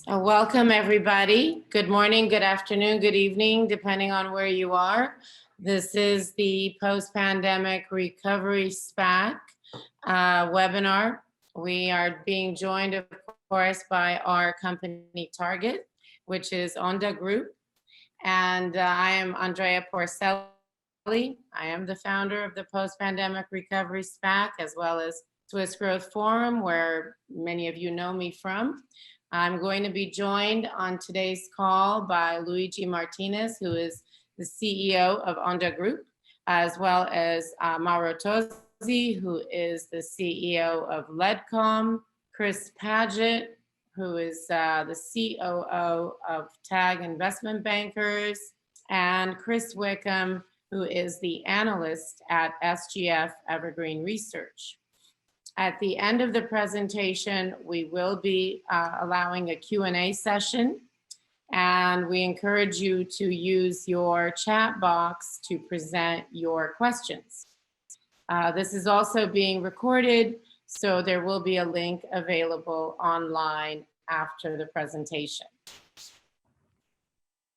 Welcome, everybody. Good morning, good afternoon, good evening, depending on where you are. This is the Post-Pandemic Recovery SPAC webinar. We are being joined, of course, by our company target, which is Onda Group. And I am Andreea Porcelli. I am the founder of the Post-Pandemic Recovery SPAC, as well as Swiss Growth Forum, where many of you know me from. I'm going to be joined on today's call by Luigi Martinez, who is the CEO of Onda Group, as well as Mauro Tosi, who is the CEO of Leadcom, Chris Paget, who is the COO of TAG Investment Bankers, and Chris Wickham, who is the analyst at SGF Evergreen Research. At the end of the presentation, we will be allowing a Q&A session, and we encourage you to use your chat box to present your questions. This is also being recorded, so there will be a link available online after the presentation.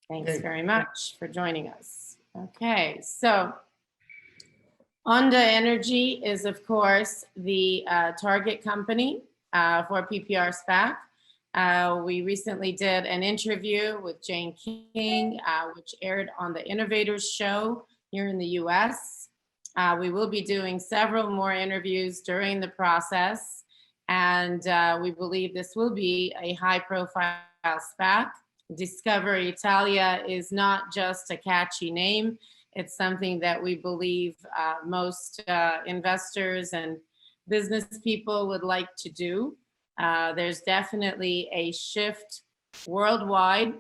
Thanks very much for joining us. Okay, so Onda Energy is, of course, the target company for PPR SPAC. We recently did an interview with Jane King, which aired on the Innovators Show here in the US. We will be doing several more interviews during the process, and we believe this will be a high-profile SPAC. Discover Italia is not just a catchy name. It's something that we believe most investors and business people would like to do. There's definitely a shift worldwide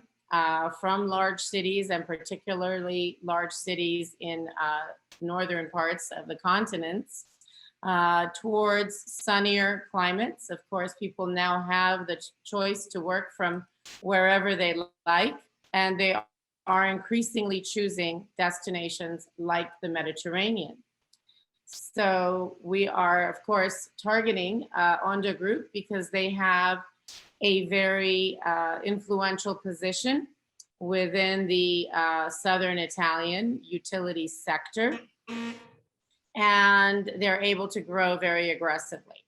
from large cities, and particularly large cities in northern parts of the continents, towards sunnier climates. Of course, people now have the choice to work from wherever they like, and they are increasingly choosing destinations like the Mediterranean. So we are, of course, targeting Onda Group because they have a very influential position within the southern Italian utility sector, and they're able to grow very aggressively.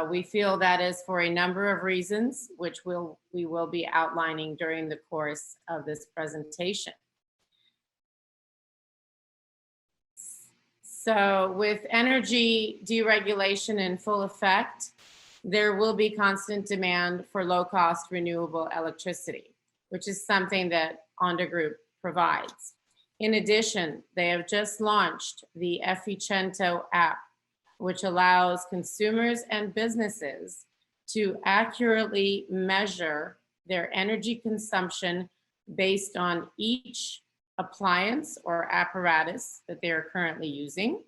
We feel that is for a number of reasons, which we will be outlining during the course of this presentation. So with energy deregulation in full effect, there will be constant demand for low-cost renewable electricity, which is something that Onda Group provides. In addition, they have just launched the Efficiento app, which allows consumers and businesses to accurately measure their energy consumption based on each appliance or apparatus that they are currently using,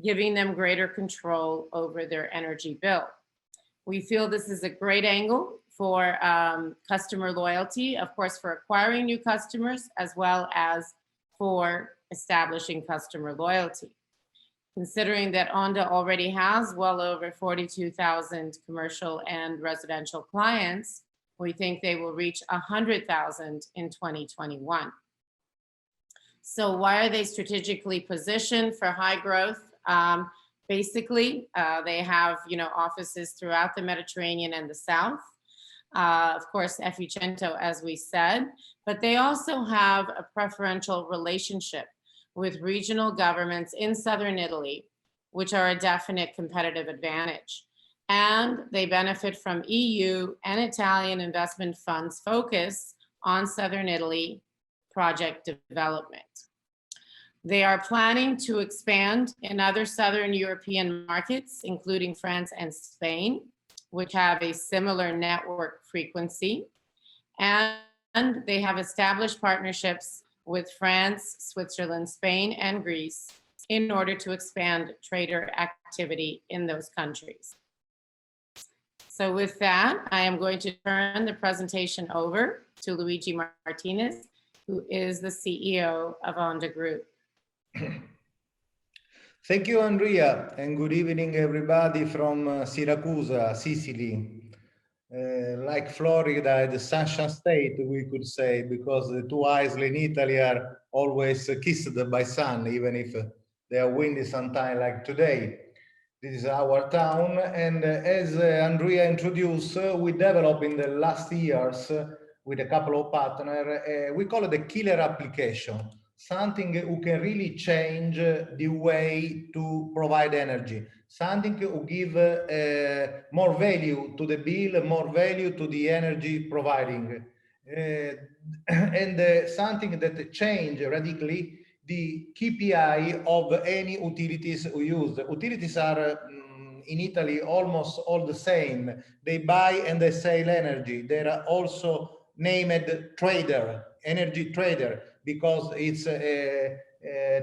giving them greater control over their energy bill. We feel this is a great angle for customer loyalty, of course, for acquiring new customers, as well as for establishing customer loyalty. Considering that Onda already has well over 42,000 commercial and residential clients, we think they will reach 100,000 in 2021. So why are they strategically positioned for high growth? Basically, they have offices throughout the Mediterranean and the South. Of course, Efficiento, as we said, but they also have a preferential relationship with regional governments in southern Italy, which are a definite competitive advantage. And they benefit from EU and Italian investment funds focus on southern Italy project development. They are planning to expand in other southern European markets, including France and Spain, which have a similar network frequency. And they have established partnerships with France, Switzerland, Spain, and Greece in order to expand trader activity in those countries. So with that, I am going to turn the presentation over to Luigi Martinez, who is the CEO of Onda Group. Thank you, Andrea, and good evening, everybody from Syracuse, Sicily. like Florida, the Sunshine State, we could say, because the two islands in Italy are always kissed by sun, even if they are windy sometimes like today. This is our town, and as Andrea introduced, we developed in the last years with a couple of partners, we call it the killer application, something who can really change the way to provide energy, something who give more value to the bill, more value to the energy providing, and something that change radically the KPI of any utilities we use. Utilities are in Italy almost all the same. They buy and they sell energy. They are also named trader, energy trader, because it's a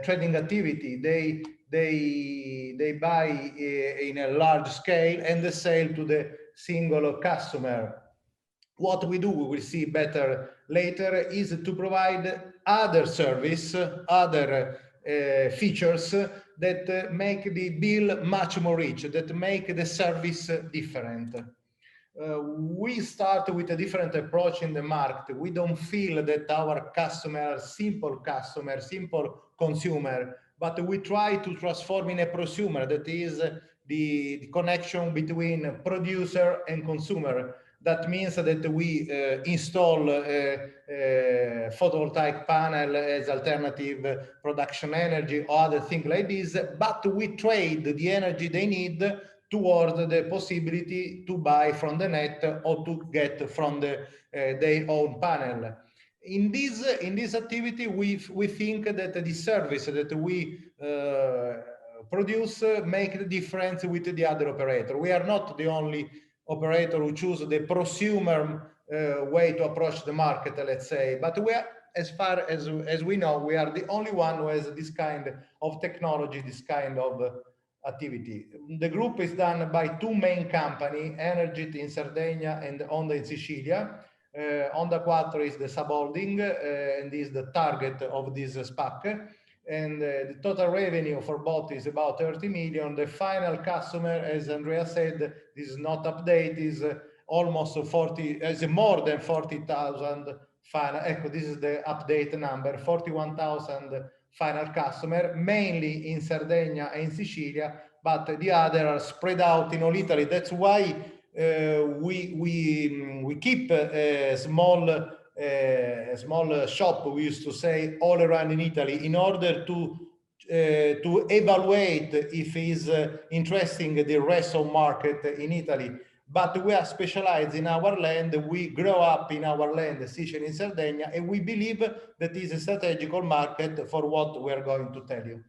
trading activity. They buy in a large scale and they sell to the single customer. What we do, we will see better later, is to provide other service, other features that make the bill much more rich, that make the service different. We start with a different approach in the market. We don't feel that our customer, simple consumer, but we try to transform in a prosumer, that is the connection between producer and consumer. That means that we install a photovoltaic panel as alternative production energy or other things like this, but we trade the energy they need towards the possibility to buy from the net or to get from their own panel. In this activity, we think that the service that we produce make the difference with the other operator. We are not the only operator who choose the prosumer way to approach the market, let's say, but we are, as far as we know, we are the only one who has this kind of technology, this kind of activity. The group is done by two main companies, Energy in Sardinia and Onda in Sicilia. Onda 4 is the subholding and is the target of this SPAC. And the total revenue for both is about 30 million. The final customer, as Andrea said, this is not update, is almost 40, is more than 40,000 final. This is the update number, 41,000 final customer, mainly in Sardinia and Sicilia, but the other are spread out in all Italy. That's why we keep a small shop, we used to say, all around in Italy, in order to evaluate if it's interesting the rest of market in Italy. But we are specialized in our land. We grow up in our land, Sicily and Sardinia, and we believe that is a strategical market for what we are going to tell you.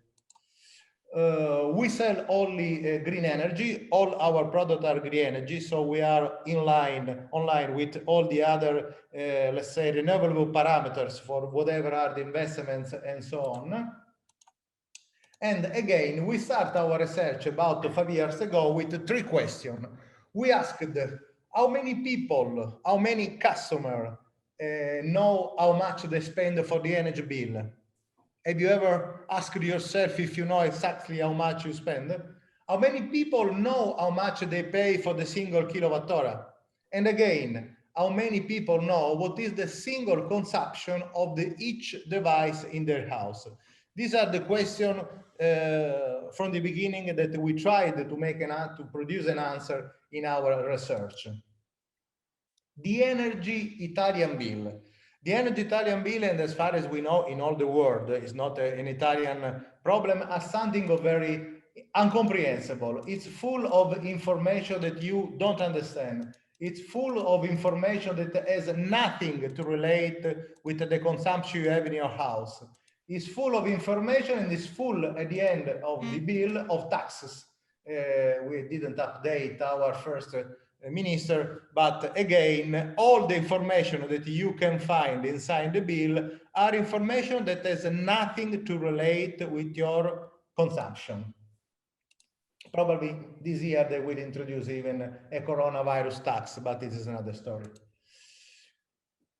We sell only green energy. All our products are green energy, so we are online with all the other, let's say, renewable parameters for whatever are the investments and so on. And again, we start our research about 5 years ago with 3 questions. We asked how many people, how many customers know how much they spend for the energy bill. Have you ever asked yourself if you know exactly how much you spend? How many people know how much they pay for the single kilowatt hour? And again, how many people know what is the single consumption of each device in their house? These are the questions from the beginning that we tried to produce an answer in our research. The energy Italian bill. The energy Italian bill, and as far as we know in all the world, is not an Italian problem, as something of very incomprehensible. It's full of information that you don't understand. It's full of information that has nothing to relate with the consumption you have in your house. It's full of information and it's full at the end of the bill of taxes. We didn't update our first minister, but again, all the information that you can find inside the bill are information that has nothing to relate with your consumption. Probably this year they will introduce even a coronavirus tax, but this is another story.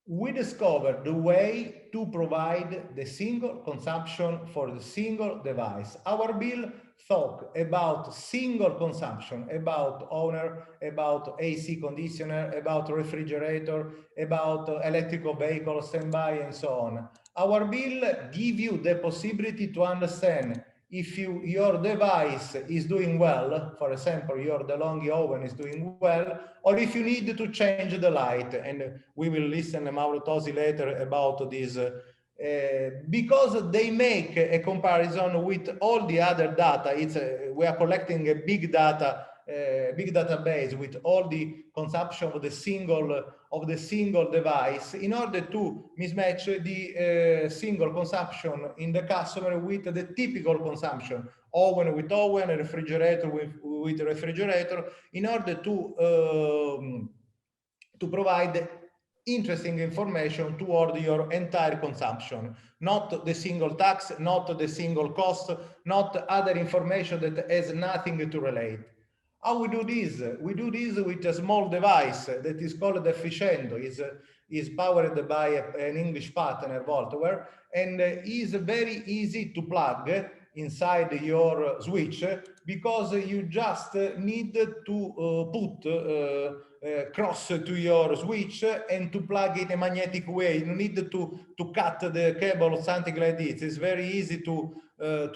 We discovered the way to provide the single consumption for the single device. Our bill talk about single consumption, about owner, about AC conditioner, about refrigerator, about electrical vehicle standby, and so on. Our bill give you the possibility to understand if your device is doing well, for example, your DeLonghi oven is doing well, or if you need to change the light. And we will listen to Mauro Tosi later about this, because they make a comparison with all the other data. We are collecting a big database with all the consumption of the single device in order to mismatch the single consumption in the customer with the typical consumption, oven with oven, refrigerator with refrigerator, in order to provide interesting information toward your entire consumption, not the single tax, not the single cost, not other information that has nothing to relate. How we do this? We do this with a small device that is called Efficiento. Is powered by an English partner, Voltware, and is very easy to plug inside your switch, because you just need to put cross to your switch and to plug in a magnetic way. You need to cut the cable or something like this. It's very easy to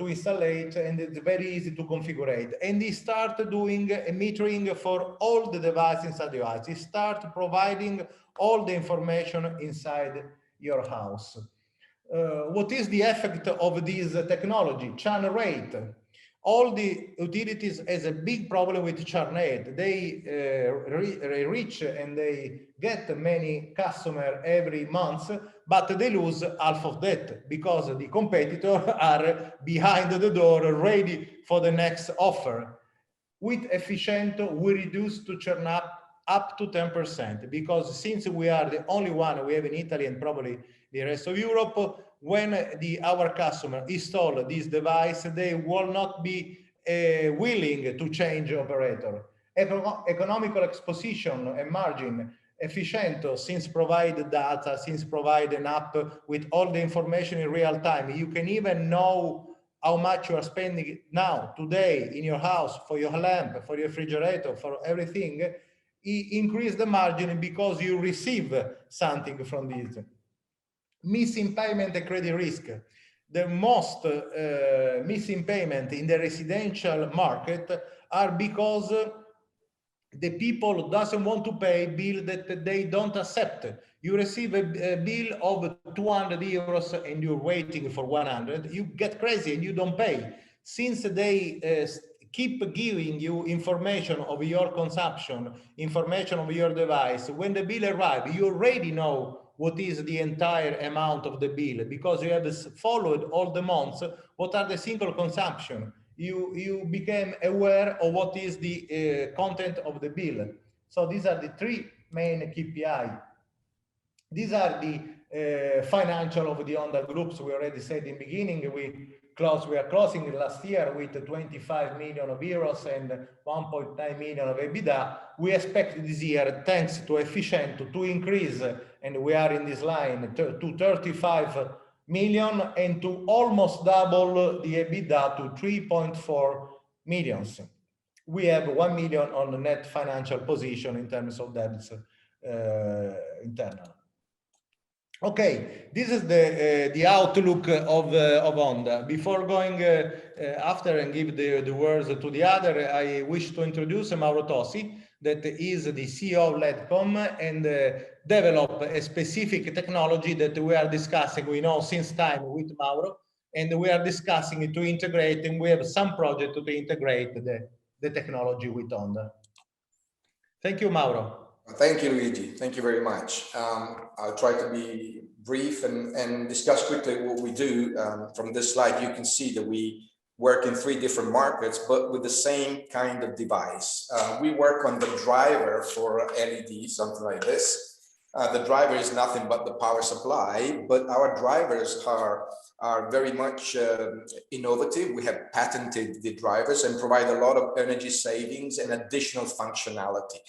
install it, and it's very easy to configure it. And they start doing a metering for all the devices inside the device. They start providing all the information inside your house. What is the effect of this technology? Churn rate. All the utilities has a big problem with churn rate. They reach and they get many customers every month, but they lose half of that because the competitors are behind the door ready for the next offer. With Efficiento, we reduce to churn up to 10%, because since we are the only one we have in Italy and probably the rest of Europe, when our customer install this device, they will not be willing to change operator. Economical exposition and margin. Efficiento, since provide data, since provide an app with all the information in real time, you can even know how much you are spending now, today, in your house, for your lamp, for your refrigerator, for everything. Increase the margin because you receive something from this. Missing payment and credit risk. The most missing payment in the residential market are because the people doesn't want to pay bill that they don't accept. You receive a bill of 200 euros and you're waiting for 100. You get crazy and you don't pay. Since they keep giving you information of your consumption, information of your device, when the bill arrives, you already know what is the entire amount of the bill, because you have followed all the months what are the single consumption. You became aware of what is the content of the bill. So these are the three main KPI. These are the financial of the Onda Groups. We already said in the beginning, we are closing last year with 25 million euros and 1.9 million of EBITDA. We expect this year, thanks to Efficiento, to increase, and we are in this line, to 35 million and to almost double the EBITDA to 3.4 million. We have 1 million on the net financial position in terms of debts internal. Okay, this is the outlook of Onda. Before going after and give the words to the other, I wish to introduce Mauro Tosi, that is the CEO of Leadcom and develop a specific technology that we are discussing, we know since time with Mauro, and we are discussing to integrate, and we have some project to integrate the technology with Onda. Thank you, Mauro. Thank you, Luigi. Thank you very much. I'll try to be brief and discuss quickly what we do. From this slide, you can see that we work in 3 different markets, but with the same kind of device. We work on the driver for LED, something like this. The driver is nothing but the power supply, but our drivers are very much innovative. We have patented the drivers and provide a lot of energy savings and additional functionality.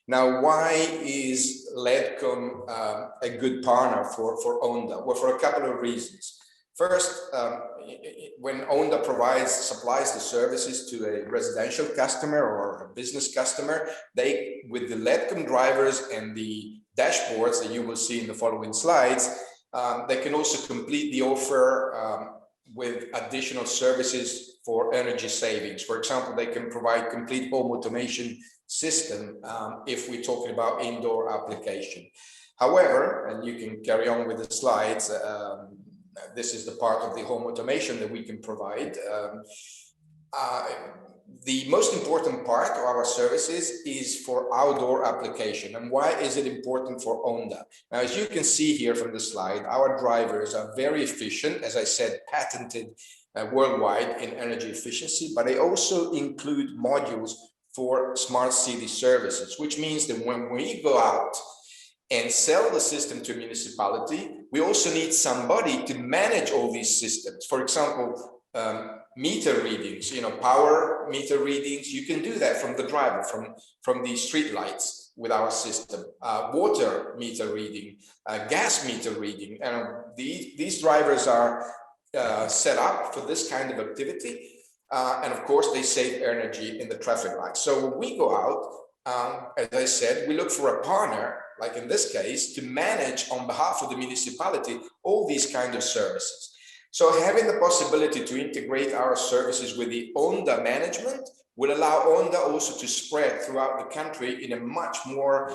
Now, why is Leadcom a good partner for Onda? Well, for a couple of reasons. First, when Onda supplies the services to a residential customer or a business customer, they, with the Leadcom drivers and the dashboards that you will see in the following slides, they can also complete the offer with additional services for energy savings. For example, they can provide complete home automation system if we're talking about indoor application. However, and you can carry on with the slides, this is the part of the home automation that we can provide. The most important part of our services is for outdoor application. And why is it important for Onda? Now, as you can see here from the slide, our drivers are very efficient, as I said, patented worldwide in energy efficiency, but they also include modules for smart city services, which means that when we go out and sell the system to a municipality, we also need somebody to manage all these systems. For example, meter readings, power meter readings, you can do that from the driver, from the street lights with our system, water meter reading, gas meter reading. And these drivers are set up for this kind of activity. And of course, they save energy in the traffic light. So when we go out, as I said, we look for a partner, like in this case, to manage on behalf of the municipality all these kind of services. So having the possibility to integrate our services with the Onda management will allow Onda also to spread throughout the country in a much more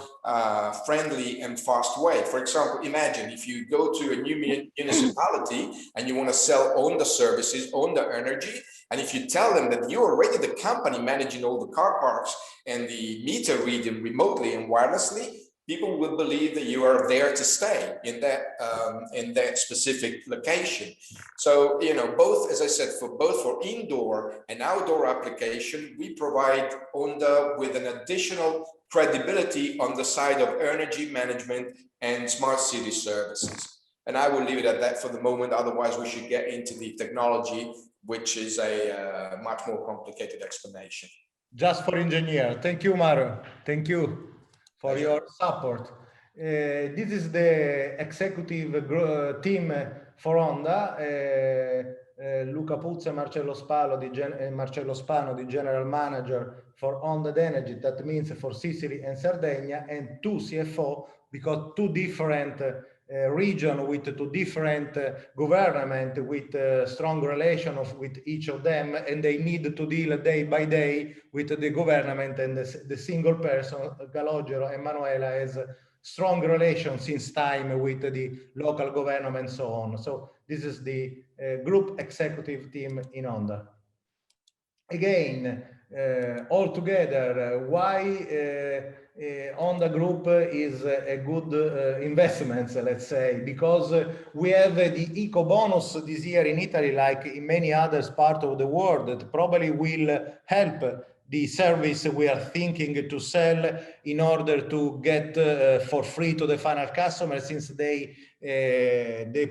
friendly and fast way. For example, imagine if you go to a new municipality and you want to sell Onda services, Onda energy, and if you tell them that you're already the company managing all the car parks and the meter reading remotely and wirelessly, people will believe that you are there to stay in that specific location. So, both, as I said, both for indoor and outdoor application, we provide Onda with an additional credibility on the side of energy management and smart city services. And I will leave it at that for the moment. Otherwise, we should get into the technology, which is a much more complicated explanation. Just for engineer. Thank you, Mario. Thank you for your support. This is the executive team for Onda. Luca Puzza and Marcello Spano, the general manager for Onda Energy. That means for Sicily and Sardinia, and two CFO, because two different region with two different government with strong relations with each of them, and they need to deal day by day with the government, and the single person, Calogero and Manuela, has strong relations since time with the local government and so on. So this is the group executive team in Onda. Again, all together, why Onda Group is a good investment, let's say, because we have the eco bonus this year in Italy, like in many other parts of the world, that probably will help the service we are thinking to sell in order to get for free to the final customer, since they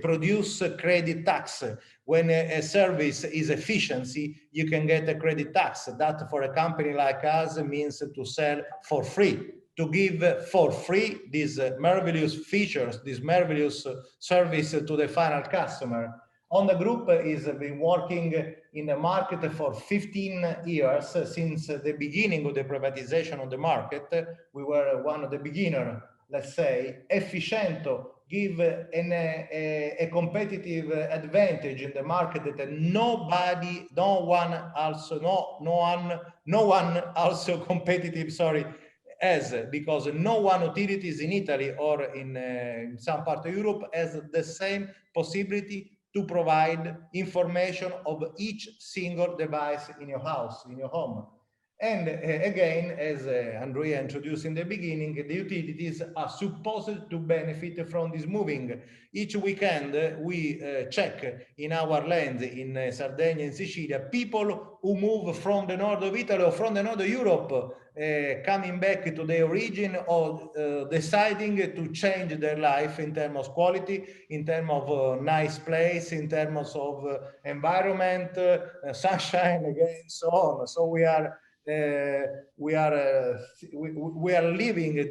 produce credit tax. When a service is efficiency, you can get a credit tax. That for a company like us means to sell for free, to give for free these marvelous features, this marvelous service to the final customer. Onda Group has been working in the market for 15 years, since the beginning of the privatization of the market. We were one of the beginners, let's say. Efficiento give a competitive advantage in the market that no one also competitive, sorry, as, because no one utilities in Italy or in some part of Europe has the same possibility to provide information of each single device in your house, in your home. And again, as Andrea introduced in the beginning, the utilities are supposed to benefit from this moving. Each weekend, we check in our lands in Sardinia and Sicilia, people who move from the north of Italy or from the north of Europe, coming back to their origin, or deciding to change their life in terms of quality, in terms of nice place, in terms of environment, sunshine, again, so on. So we are we are living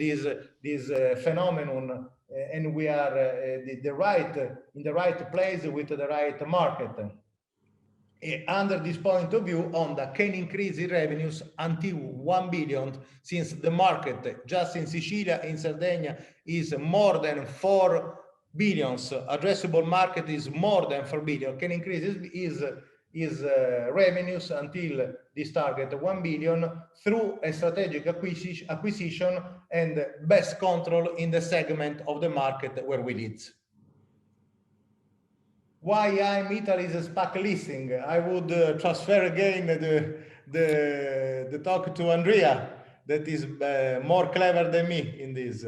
this phenomenon, and we are in the right place with the right market. Under this point of view, Onda can increase its revenues until 1 billion, since the market just in Sicilia, in Sardinia, is more than 4 billions. Addressable market is more than 4 billion. Can increase his revenues until this target 1 billion through a strategic acquisition and best control in the segment of the market where we lead. Why I'm Italy's SPAC listing? I would transfer again the talk to Andreea, that is more clever than me in this.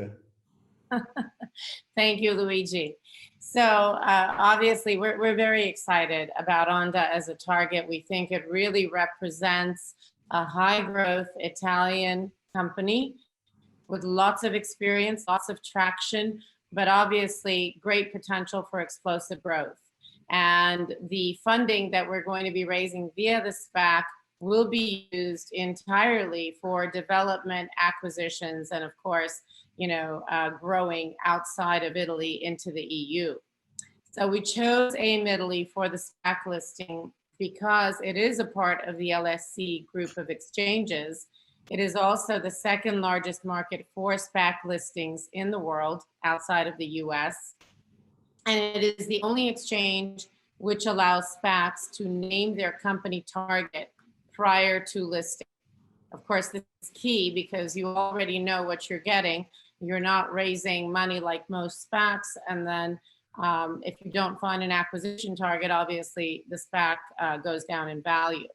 Thank you, Luigi. So obviously, we're very excited about Onda as a target. We think it really represents a high-growth Italian company with lots of experience, lots of traction, but obviously great potential for explosive growth. And the funding that we're going to be raising via the SPAC will be used entirely for development, acquisitions, and of course, growing outside of Italy into the EU. So we chose AIM Italy for the SPAC listing because it is a part of the LSE group of exchanges. It is also the second largest market for SPAC listings in the world outside of the US. And it is the only exchange which allows SPACs to name their company target prior to listing. Of course, this is key because you already know what you're getting. You're not raising money like most SPACs. And then if you don't find an acquisition target, obviously the SPAC goes down in value.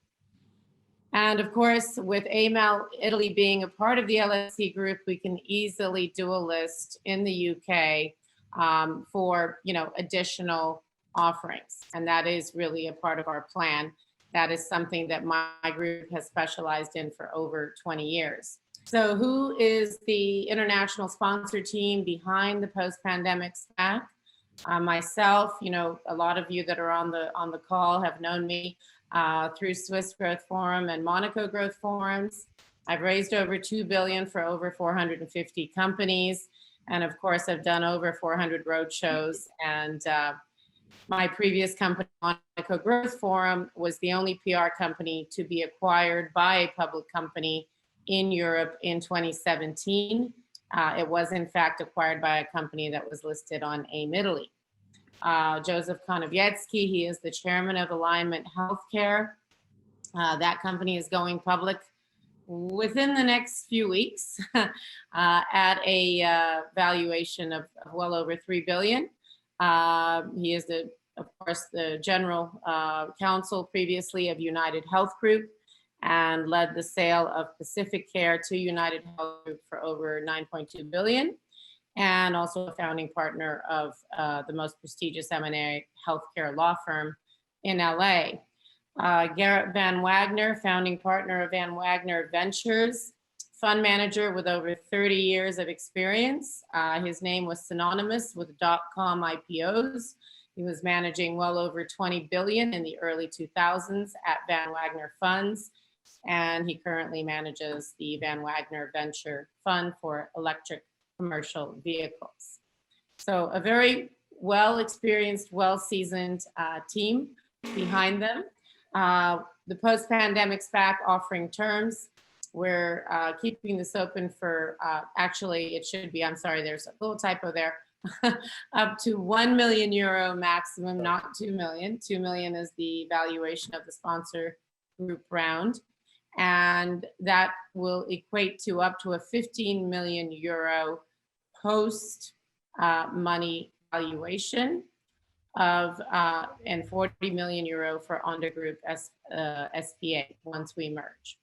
And of course, with AIM Italy being a part of the LSE group, we can easily dual list in the UK for additional offerings, and that is really a part of our plan. That is something that my group has specialized in for over 20 years. So who is the international sponsor team behind the post-pandemic SPAC? Myself, a lot of you that are on the call have known me through Swiss Growth Forum and Monaco Growth Forums. I've raised over 2 billion for over 450 companies. And of course, I've done over 400 roadshows. And my previous company, Monaco Growth Forum, was the only PR company to be acquired by a public company in Europe in 2017. It was in fact acquired by a company that was listed on AIM Italy. Joseph Konowiecki, he is the chairman of Alignment Healthcare. That company is going public within the next few weeks at a valuation of well over 3 billion. He is of course, the general counsel previously of United Health Group and led the sale of Pacific Care to United Health Group for over 9.2 billion. And also a founding partner of the most prestigious M&A healthcare law firm in LA. Gerrit Van Wagner, founding partner of Van Wagner Ventures, fund manager with over 30 years of experience. His name was synonymous with .com IPOs. He was managing well over 20 billion in the early 2000s at Van Wagner Funds. And he currently manages the Van Wagner Venture Fund for electric commercial vehicles. So a very well-experienced, well-seasoned team behind them. The post-pandemic SPAC offering terms, we're keeping this open for, actually it should be, I'm sorry, there's a little typo there, up to 1 million euro maximum, not 2 million. 2 million is the valuation of the sponsor group round. And that will equate to up to a 15 million euro post money valuation of and 40 million euro for Onda Group SPA once we merge.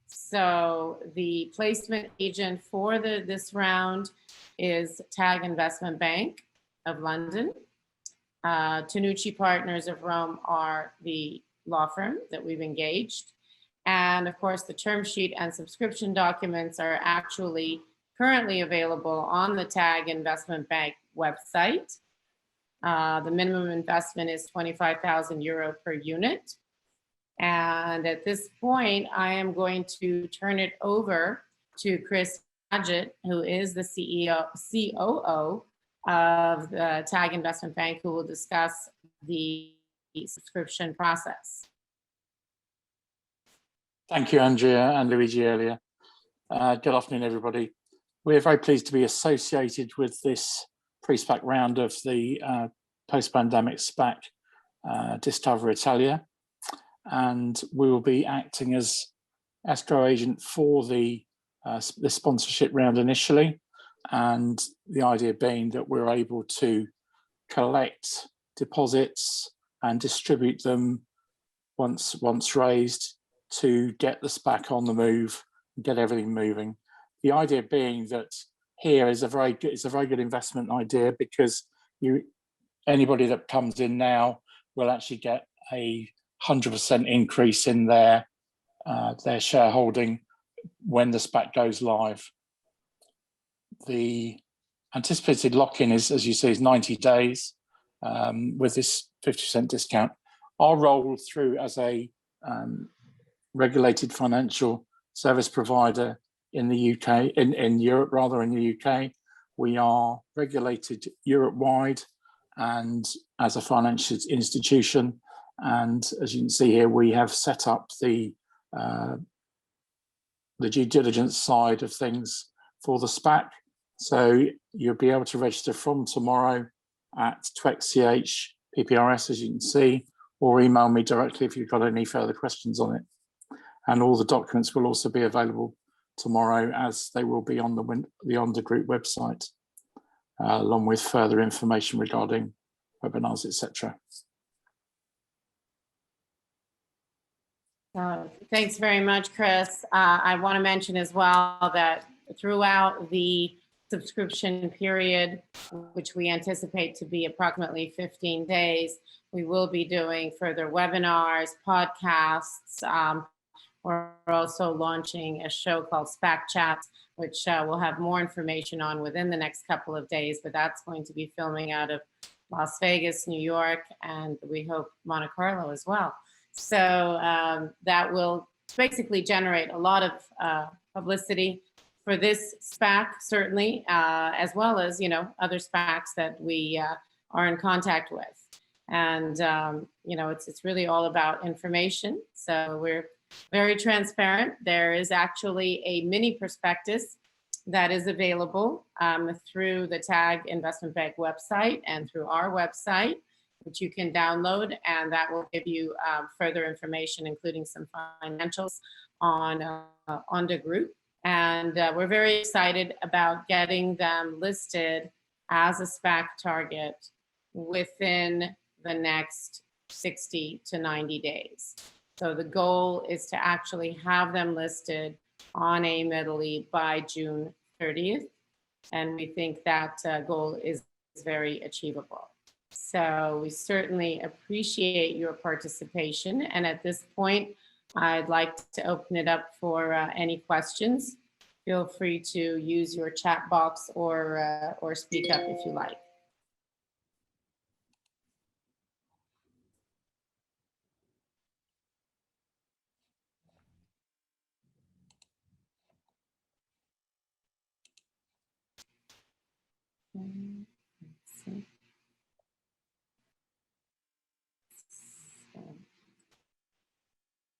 So the placement agent for this round is TAG Investment Bank of London. Tanucci Partners of Rome are the law firm that we've engaged. And of course, the term sheet and subscription documents are actually currently available on the TAG Investment Bank website. The minimum investment is 25,000 euro per unit. And at this point, I am going to turn it over to Chris Paget, who is the COO of the TAG Investment Bank, who will discuss the subscription process. Thank you, Andrea and Luigi earlier. Good afternoon, everybody. We're very pleased to be associated with this pre-SPAC round of the post-pandemic SPAC Discover Italia. And we will be acting as escrow agent for the sponsorship round initially. And the idea being that we're able to collect deposits and distribute them once raised to get the SPAC on the move, get everything moving. The idea being that here is a very good investment idea, because anybody that comes in now will actually get a 100% increase in their shareholding when the SPAC goes live. The anticipated lock-in is, as you see, is 90 days with this 50% discount. Our role through as a regulated financial service provider in the UK, in Europe rather, in the UK, we are regulated Europe-wide and as a financial institution. And as you can see here, we have set up the due diligence side of things for the SPAC. So you'll be able to register from tomorrow at TWEXCH PPRS, as you can see, or email me directly if you've got any further questions on it. And all the documents will also be available tomorrow, as they will be on the Onda Group website, along with further information regarding webinars, etc. Thanks very much, Chris. I want to mention as well that throughout the subscription period, which we anticipate to be approximately 15 days, we will be doing further webinars, podcasts. We're also launching a show called SPAC Chat, which we'll have more information on within the next couple of days, but that's going to be filming out of Las Vegas, New York, and we hope Monte Carlo as well. So that will basically generate a lot of publicity for this SPAC, certainly, as well as, other SPACs that we are in contact with. And, it's really all about information. So we're very transparent. There is actually a mini prospectus that is available through the TAG Investment Bank website and through our website, which you can download, and that will give you further information, including some financials on Onda Group. And we're very excited about getting them listed as a SPAC target within the next 60 to 90 days. So the goal is to actually have them listed on AIM Italy by June 30th. And we think that goal is very achievable. So we certainly appreciate your participation. And at this point, I'd like to open it up for any questions. Feel free to use your chat box or speak up if you like. Let's see.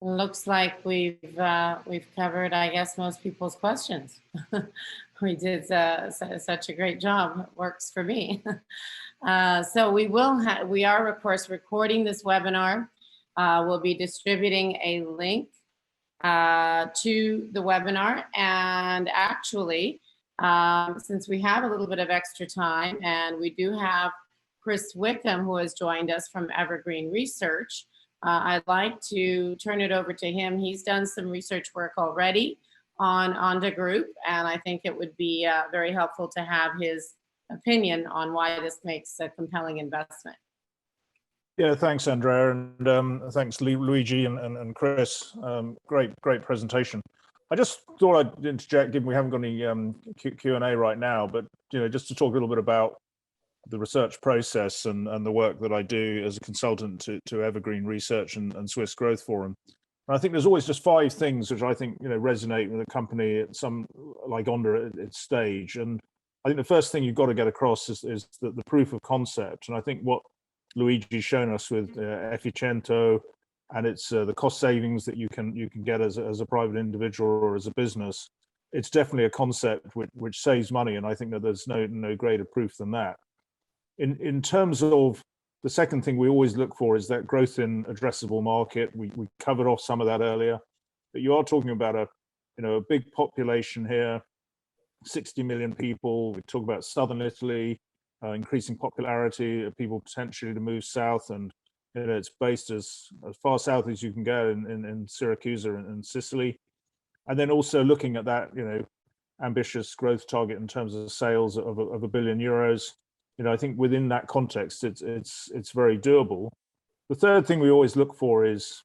Looks like we've covered, I guess, most people's questions. We did such a great job. It works for me. So we are, of course, recording this webinar. We'll be distributing a link to the webinar. And actually, since we have a little bit of extra time, and we do have Chris Wickham, who has joined us from Evergreen Research, I'd like to turn it over to him. He's done some research work already on Onda Group, and I think it would be very helpful to have his opinion on why this makes a compelling investment. Yeah, thanks, Andrea, and thanks, Luigi and Chris. Great presentation. I just thought I'd interject, given we haven't got any Q&A right now, but just to talk a little bit about the research process and the work that I do as a consultant to Evergreen Research and Swiss Growth Forum. And I think there's always just 5 things which I think, you know, resonate with a company at some, like Onda at its stage. And I think the first thing you've got to get across is the proof of concept. And I think what Luigi's shown us with Efficiento, and it's the cost savings that you can get as a private individual or as a business. It's definitely a concept which saves money, and I think that there's no greater proof than that. In terms of the second thing we always look for is that growth in addressable market. We covered off some of that earlier, but you are talking about a big population here, 60 million people. We talk about southern Italy, increasing popularity of people potentially to move south, and it's based as far south as you can go in Syracuse and Sicily. And then also looking at that, ambitious growth target in terms of sales of €1 billion. I think within that context, it's very doable. The third thing we always look for is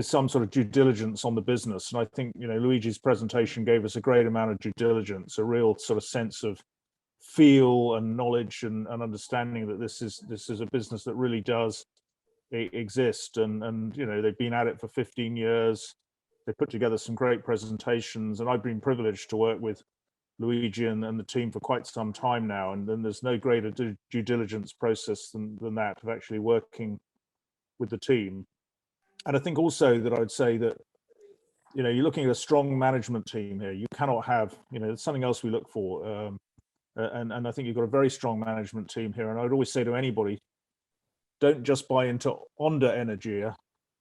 some sort of due diligence on the business. And I think, Luigi's presentation gave us a great amount of due diligence, a real sort of sense of feel and knowledge and understanding that this is a business that really does exist. And they've been at it for 15 years. They put together some great presentations, and I've been privileged to work with Luigi and the team for quite some time now. And then there's no greater due diligence process than that, of actually working with the team. And I think also that I would say that, you're looking at a strong management team here. You cannot have, it's something else we look for. And I think you've got a very strong management team here. And I would always say to anybody, don't just buy into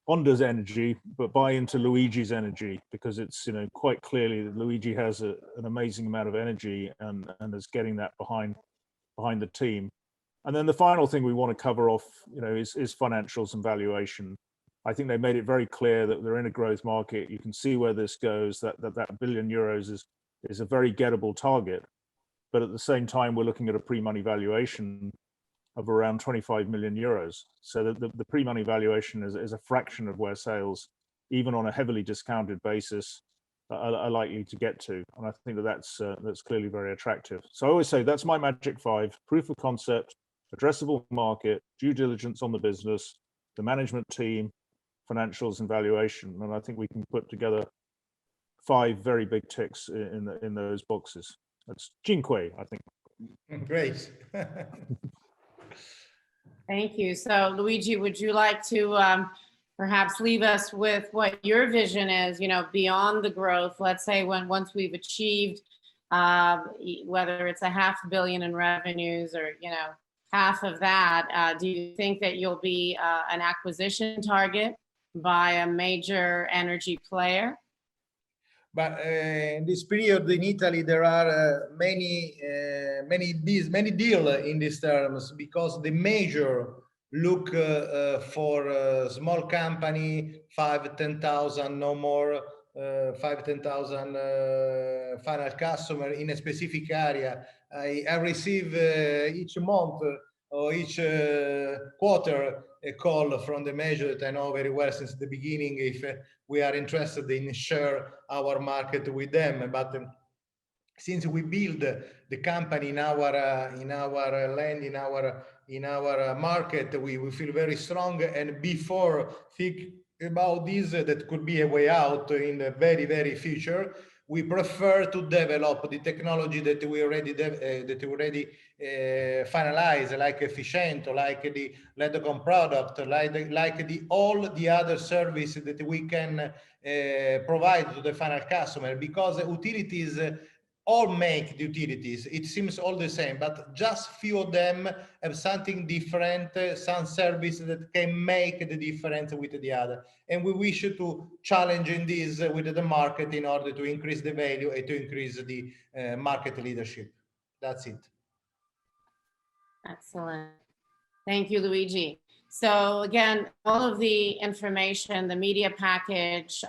Onda's energy, but buy into Luigi's energy, because it's, quite clearly that Luigi has an amazing amount of energy and is getting that behind the team. And then the final thing we want to cover off, is financials and valuation. I think they made it very clear that they're in a growth market. You can see where this goes, that €1 billion is a very gettable target. But at the same time, we're looking at a pre-money valuation of around €25 million. So the pre-money valuation is a fraction of where sales, even on a heavily discounted basis, are likely to get to. And I think that's clearly very attractive. So I always say that's my magic 5: proof of concept, addressable market, due diligence on the business, the management team, financials and valuation. And I think we can put together 5 very big ticks in those boxes. That's cinque, I think. Great. Thank you. So Luigi, would you like to perhaps leave us with what your vision is, beyond the growth? Let's say once we've achieved, whether it's $500 million in revenues or, half of that, do you think that you'll be an acquisition target by a major energy player? But in this period in Italy, there are many deals in these terms, because the major look for a small company, 5,000-10,000, no more, 5,000-10,000 final customer in a specific area. I receive each month or each quarter a call from the major that I know very well since the beginning, if we are interested in share our market with them. But since we build the company in our land, in our market, we feel very strong. And before think about this, that could be a way out in the very, very future. We prefer to develop the technology that we already finalized, like Efficiento, like the Leadcom product, like all the other services that we can provide to the final customer, because utilities all make the utilities. It seems all the same, but just few of them have something different, some service that can make the difference with the other. And we wish to challenge in this with the market in order to increase the value and to increase the market leadership. That's it. Excellent. Thank you, Luigi. So again, all of the information, the media package,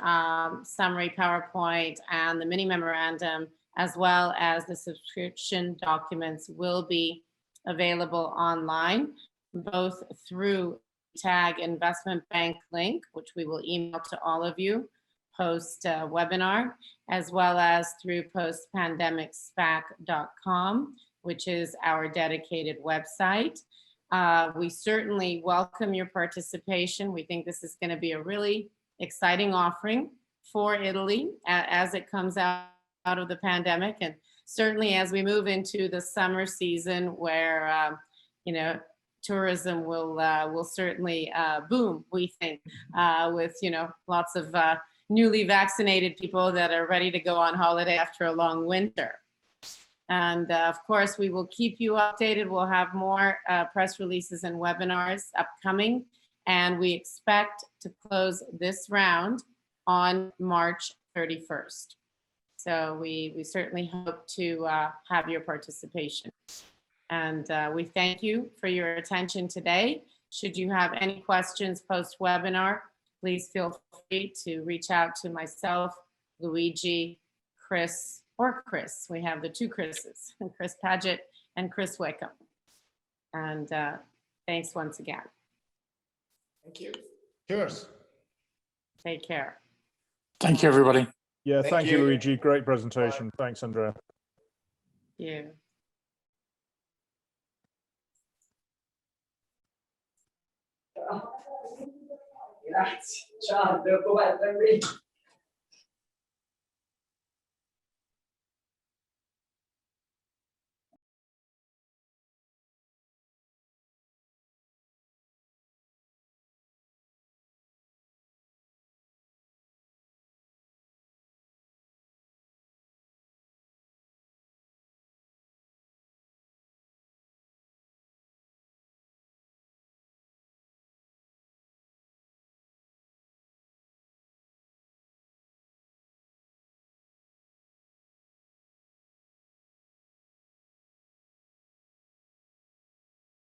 summary PowerPoint, and the mini memorandum, as well as the subscription documents, will be available online, both through Tag Investment Bank link, which we will email to all of you post webinar, as well as through postpandemicspac.com. which is our dedicated website. We certainly welcome your participation. We think this is going to be a really exciting offering for Italy as it comes out of the pandemic, and certainly as we move into the summer season where tourism will certainly boom, we think, with lots of newly vaccinated people that are ready to go on holiday after a long winter. And of course, we will keep you updated. We'll have more press releases and webinars upcoming, and we expect to close this round on March 31st. So we certainly hope to have your participation. And we thank you for your attention today. Should you have any questions post-webinar, please feel free to reach out to myself, Luigi, Chris, or Chris. We have the two Chris's, Chris Paget and Chris Wickham. And thanks once again. Thank you. Cheers. Take care. Thank you, everybody. Yeah, Thank thank you, you. Luigi. Great presentation. Thanks, Andreea. You. Grazie, ciao, devo